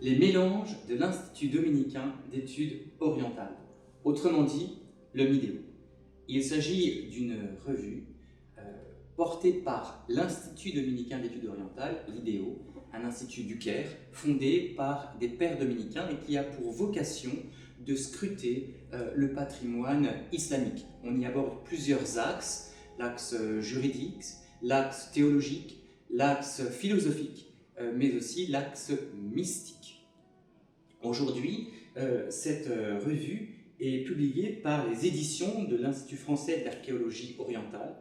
les mélanges de l'Institut dominicain d'études orientales, autrement dit le MIDEO. Il s'agit d'une revue portée par l'Institut dominicain d'études orientales, l'IDEO, un institut du Caire, fondé par des pères dominicains et qui a pour vocation de scruter le patrimoine islamique. On y aborde plusieurs axes, l'axe juridique, l'axe théologique, l'axe philosophique, mais aussi l'axe mystique. Aujourd'hui, cette revue est publiée par les éditions de l'Institut français d'archéologie orientale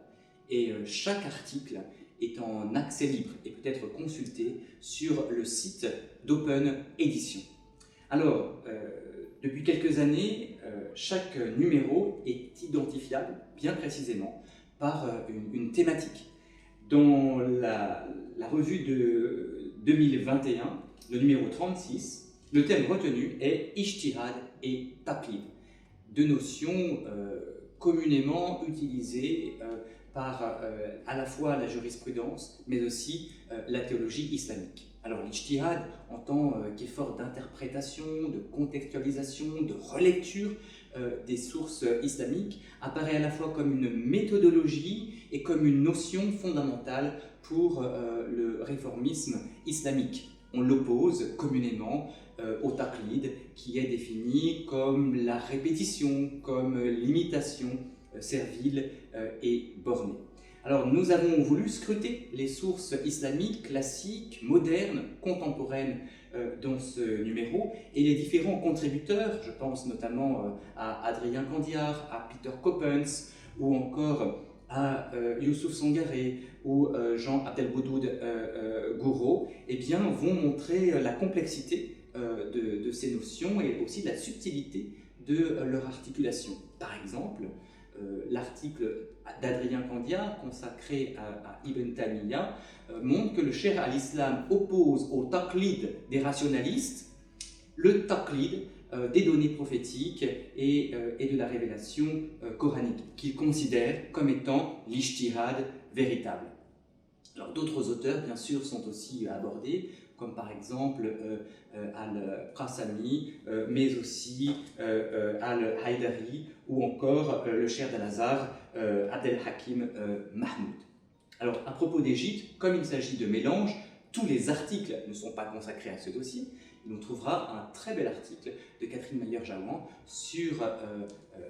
et chaque article est en accès libre et peut être consulté sur le site d'Open Edition. Alors, depuis quelques années, chaque numéro est identifiable bien précisément par une thématique. Dans la revue de 2021, le numéro 36, le thème retenu est Ijtihad et Taqlid, deux notions communément utilisées par à la fois la jurisprudence, mais aussi la théologie islamique. Alors l'ijtihad, en tant qu'effort d'interprétation, de contextualisation, de relecture des sources islamiques, apparaît à la fois comme une méthodologie et comme une notion fondamentale pour le réformisme islamique. On l'oppose communément au taqlid, qui est défini comme la répétition, comme l'imitation servile et bornée. Alors nous avons voulu scruter les sources islamiques classiques, modernes, contemporaines dans ce numéro et les différents contributeurs, je pense notamment à Adrien Candiar, à Peter Coppens ou encore à Youssouf Sangaré ou Jean Abdelboudoud Gouraud, eh bien, vont montrer la complexité de ces notions et aussi la subtilité de leur articulation. Par exemple, l'article d'Adrien Candiar consacré à Ibn Taymiyyah montre que le cheikh al-Islam oppose au taqlid des rationalistes le taqlid des données prophétiques et de la révélation coranique, qu'il considère comme étant l'ijtihad véritable. Alors d'autres auteurs, bien sûr, sont aussi abordés, comme par exemple Al-Qasami, mais aussi Al-Haïdari, ou encore le cheikh d'Al-Azhar, Abdel Hakim Mahmoud. Alors à propos d'Égypte, comme il s'agit de mélange, tous les articles ne sont pas consacrés à ce dossier. On trouvera un très bel article de Catherine Mayer-Jaouan sur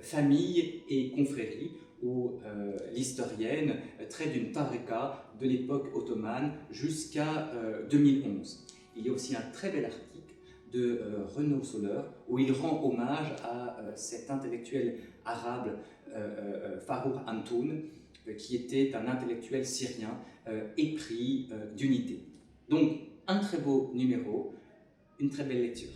famille et confrérie, où l'historienne traite d'une tariqa de l'époque ottomane jusqu'à 2011. Il y a aussi un très bel article de Renaud Soler, où il rend hommage à cet intellectuel arabe Farouk Antoun, qui était un intellectuel syrien épris d'unité. Donc, un très beau numéro, une très belle lecture.